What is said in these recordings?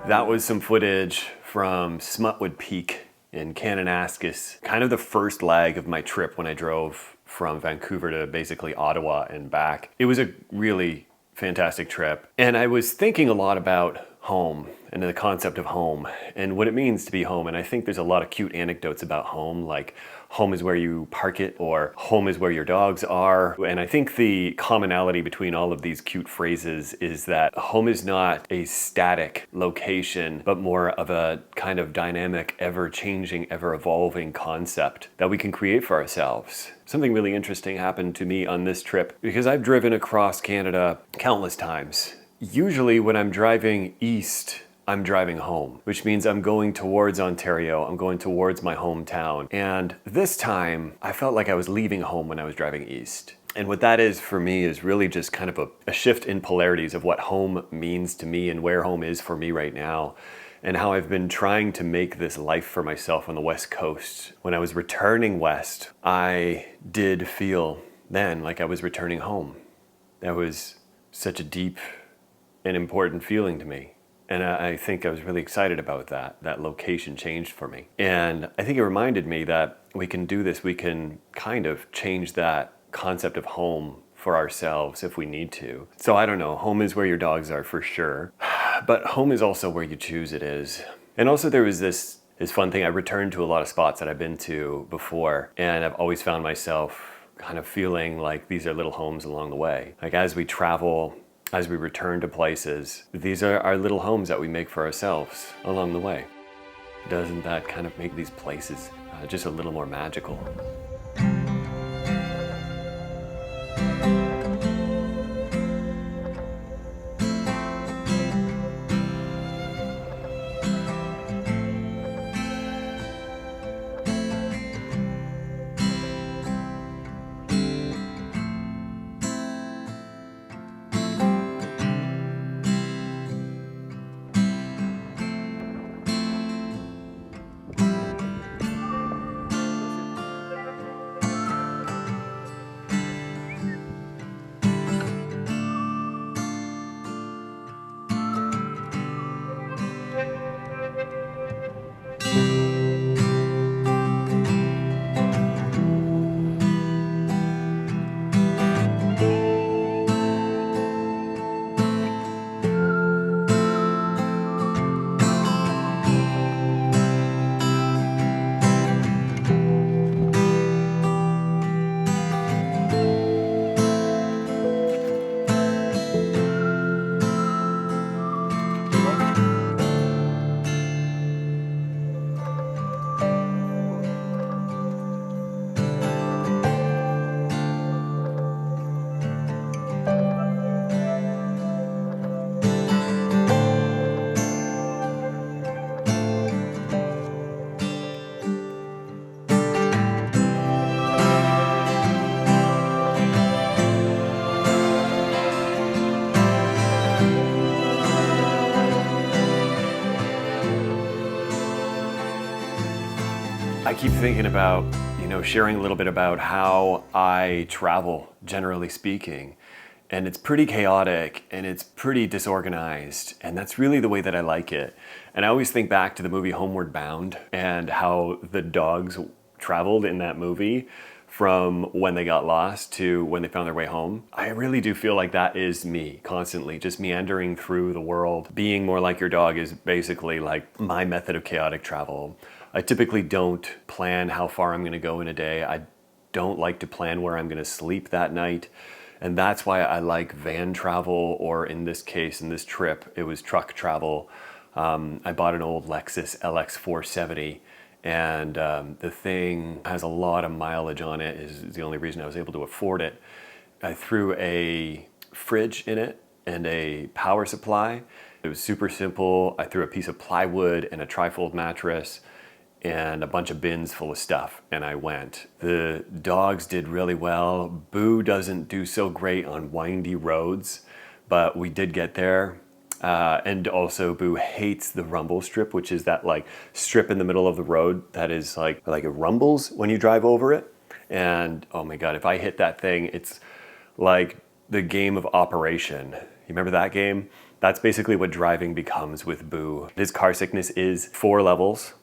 That was some footage from Smutwood Peak in Kananaskis, kind of the first leg of my trip when I drove from Vancouver to basically Ottawa and back. It was a really fantastic trip, and I was thinking a lot about home and the concept of home and what it means to be home. And I think there's a lot of cute anecdotes about home, like home is where you park it, or home is where your dogs are. And I think the commonality between all of these cute phrases is that home is not a static location, but more of a kind of dynamic, ever-changing, ever-evolving concept that we can create for ourselves. Something really interesting happened to me on this trip because I've driven across Canada countless times. Usually when I'm driving east, I'm driving home, which means I'm going towards Ontario, I'm going towards my hometown. And this time, I felt like I was leaving home when I was driving east. And what that is for me is really just kind of a shift in polarities of what home means to me and where home is for me right now, and how I've been trying to make this life for myself on the West Coast. When I was returning west, I did feel then like I was returning home. That was such a deep and important feeling to me. And I think I was really excited about that. That location changed for me. And I think it reminded me that we can do this. We can kind of change that concept of home for ourselves if we need to. So I don't know, home is where your dogs are for sure. But home is also where you choose it is. And also there was this fun thing. I returned to a lot of spots that I've been to before. And I've always found myself kind of feeling like these are little homes along the way. Like as we travel, as we return to places, these are our little homes that we make for ourselves along the way. Doesn't that kind of make these places just a little more magical? I keep thinking about, sharing a little bit about how I travel, generally speaking. And it's pretty chaotic and it's pretty disorganized. And that's really the way that I like it. And I always think back to the movie Homeward Bound and how the dogs traveled in that movie from when they got lost to when they found their way home. I really do feel like that is me constantly, just meandering through the world. Being more like your dog is basically like my method of chaotic travel. I typically don't plan how far I'm going to go in a day. I don't like to plan where I'm going to sleep that night. And that's why I like van travel, or in this case, in this trip, it was truck travel. I bought an old Lexus LX 470, and the thing has a lot of mileage on it, is the only reason I was able to afford it. I threw a fridge in it and a power supply. It was super simple. I threw a piece of plywood and a trifold mattress and a bunch of bins full of stuff, and I went. The dogs did really well. Boo doesn't do so great on windy roads, but we did get there. And also Boo hates the rumble strip, which is that like strip in the middle of the road that is like it rumbles when you drive over it. And oh my God, if I hit that thing, it's like the game of Operation. You remember that game? That's basically what driving becomes with Boo. His car sickness is 4 levels.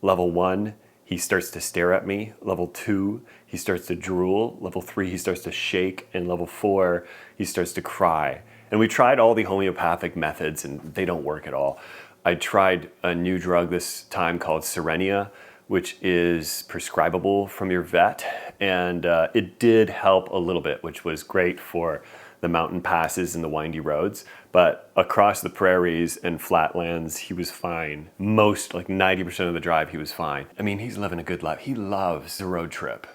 Level 1, he starts to stare at me. Level 2, he starts to drool. Level 3, he starts to shake. And level 4, he starts to cry. And we tried all the homeopathic methods and they don't work at all. I tried a new drug this time called Serenia, which is prescribable from your vet. And it did help a little bit, which was great for the mountain passes and the windy roads. But across the prairies and flatlands, he was fine. Most, like 90% of the drive, he was fine. I mean, he's living a good life. He loves the road trip.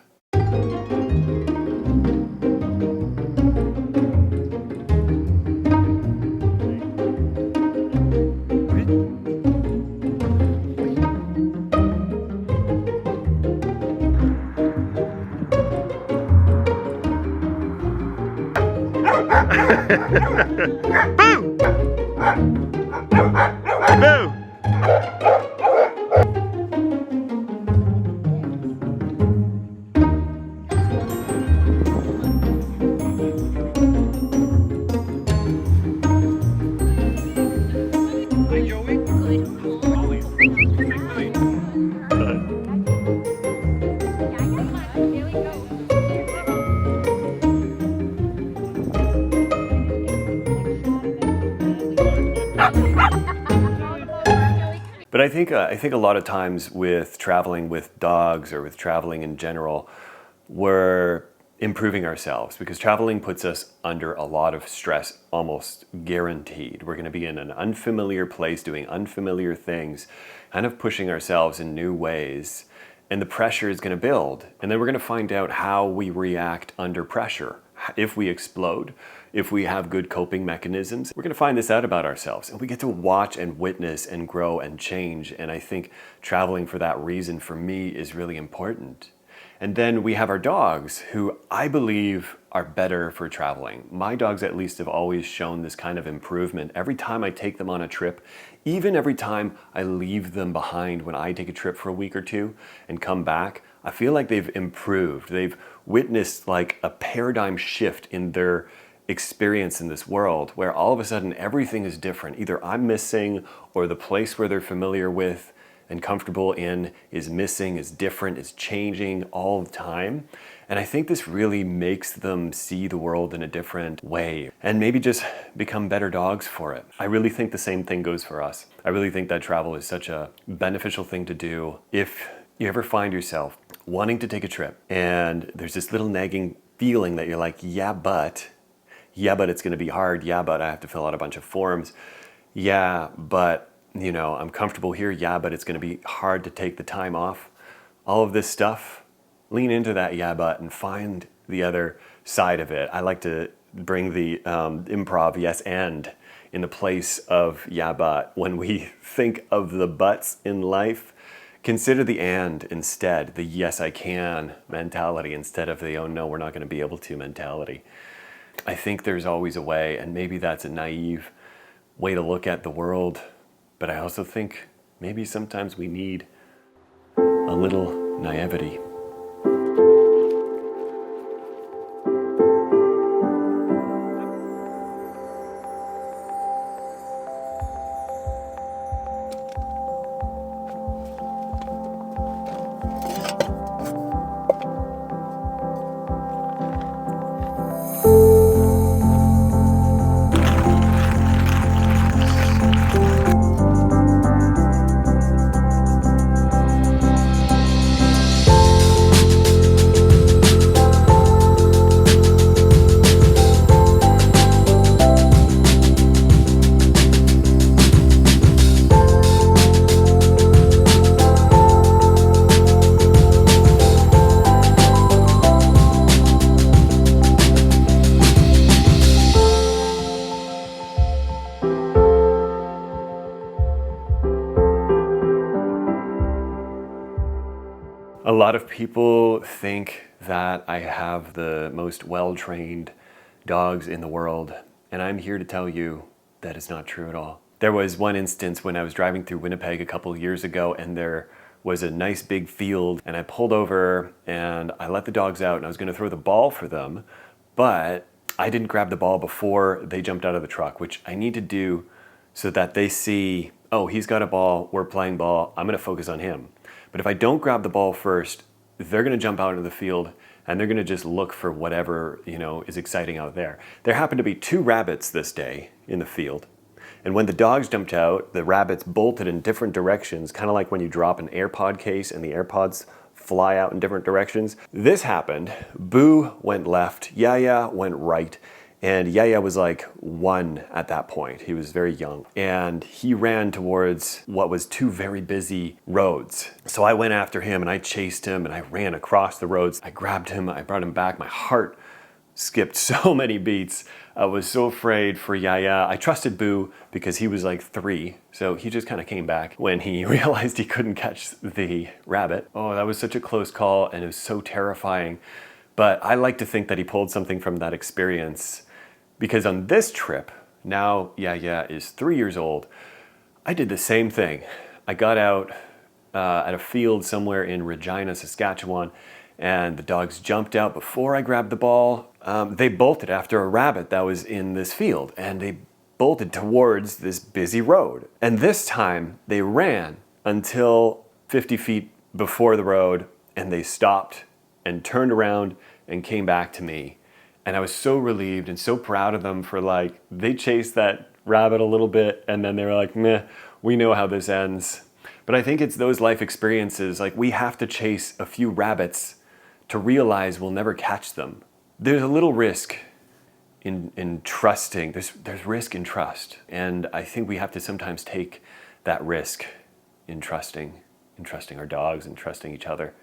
Boo! Boo! But I think a lot of times with traveling with dogs or with traveling in general, we're improving ourselves, because traveling puts us under a lot of stress, almost guaranteed. We're going to be in an unfamiliar place doing unfamiliar things, kind of pushing ourselves in new ways, and the pressure is going to build. And then we're going to find out how we react under pressure. If we explode, if we have good coping mechanisms, we're going to find this out about ourselves, and we get to watch and witness and grow and change. And I think traveling for that reason, for me, is really important. And then we have our dogs, who I believe are better for traveling. My dogs, at least, have always shown this kind of improvement. Every time I take them on a trip, even every time I leave them behind when I take a trip for a week or two and come back, I feel like they've improved. They've witnessed like a paradigm shift in their experience in this world, where all of a sudden everything is different. Either I'm missing, or the place where they're familiar with and comfortable in is missing, is different, is changing all the time. And I think this really makes them see the world in a different way, and maybe just become better dogs for it. I really think the same thing goes for us. I really think that travel is such a beneficial thing to do. If you ever find yourself wanting to take a trip and there's this little nagging feeling that you're like, yeah, but it's going to be hard. Yeah, but I have to fill out a bunch of forms. Yeah, but I'm comfortable here. Yeah, but it's going to be hard to take the time off. All of this stuff, lean into that yeah, but, and find the other side of it. I like to bring the improv yes and in the place of yeah, but. When we think of the buts in life, consider the and instead, the yes, I can mentality, instead of the oh no, we're not going to be able to mentality. I think there's always a way, and maybe that's a naive way to look at the world, but I also think maybe sometimes we need a little naivety. A lot of people think that I have the most well-trained dogs in the world, and I'm here to tell you that is not true at all. There was one instance when I was driving through Winnipeg a couple years ago, and there was a nice big field, and I pulled over and I let the dogs out, and I was going to throw the ball for them, but I didn't grab the ball before they jumped out of the truck, which I need to do so that they see, oh, he's got a ball, we're playing ball, I'm going to focus on him. But if I don't grab the ball first, they're going to jump out into the field and they're going to just look for whatever, is exciting out there. There happened to be 2 rabbits this day in the field. And when the dogs jumped out, the rabbits bolted in different directions, kind of like when you drop an AirPod case and the AirPods fly out in different directions. This happened. Boo went left, Yaya went right, and Yaya was like 1 at that point. He was very young. And he ran towards what was 2 very busy roads. So I went after him and I chased him and I ran across the roads. I grabbed him, I brought him back. My heart skipped so many beats. I was so afraid for Yaya. I trusted Boo because he was like 3, so he just kind of came back when he realized he couldn't catch the rabbit. Oh, that was such a close call and it was so terrifying. But I like to think that he pulled something from that experience, because on this trip, now Yaya is 3 years old, I did the same thing. I got out at a field somewhere in Regina, Saskatchewan, and the dogs jumped out before I grabbed the ball. They bolted after a rabbit that was in this field, and they bolted towards this busy road. And this time they ran until 50 feet before the road, and they stopped and turned around and came back to me. And I was so relieved and so proud of them for they chased that rabbit a little bit, and then they were like, meh, we know how this ends. But I think it's those life experiences, we have to chase a few rabbits to realize we'll never catch them. There's a little risk in trusting. There's risk in trust. And I think we have to sometimes take that risk in trusting our dogs, and trusting each other,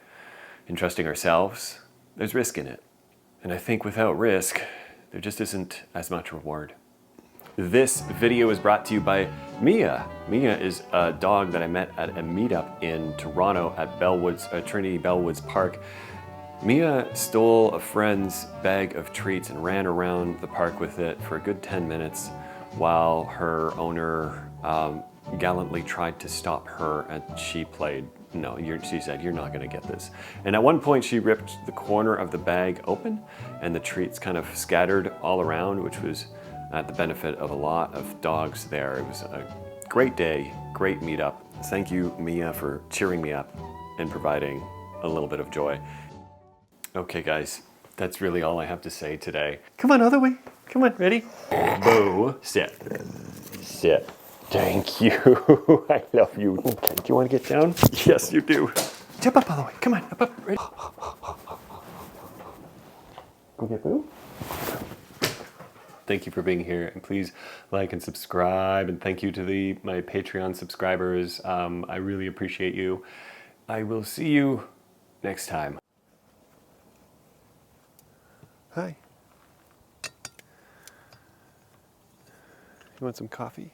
in trusting ourselves. There's risk in it. And I think without risk, there just isn't as much reward. This video is brought to you by Mia. Mia is a dog that I met at a meetup in Toronto at Trinity Bellwoods Park. Mia stole a friend's bag of treats and ran around the park with it for a good 10 minutes while her owner gallantly tried to stop her, and she played, no, she said, you're not gonna get this. And at one point she ripped the corner of the bag open and the treats kind of scattered all around, which was at the benefit of a lot of dogs there. It was a great day, great meetup. Thank you, Mia, for cheering me up and providing a little bit of joy. Okay, guys, that's really all I have to say today. Come on, other way. Come on, ready? Boo. Sit. Sit. Thank you. I love you. Okay, do you want to get down? Yes, you do. Jump up all the way. Come on, up, ready? Go get Boo. Thank you for being here, and please like and subscribe, and thank you to my Patreon subscribers. I really appreciate you. I will see you next time. Hi. You want some coffee?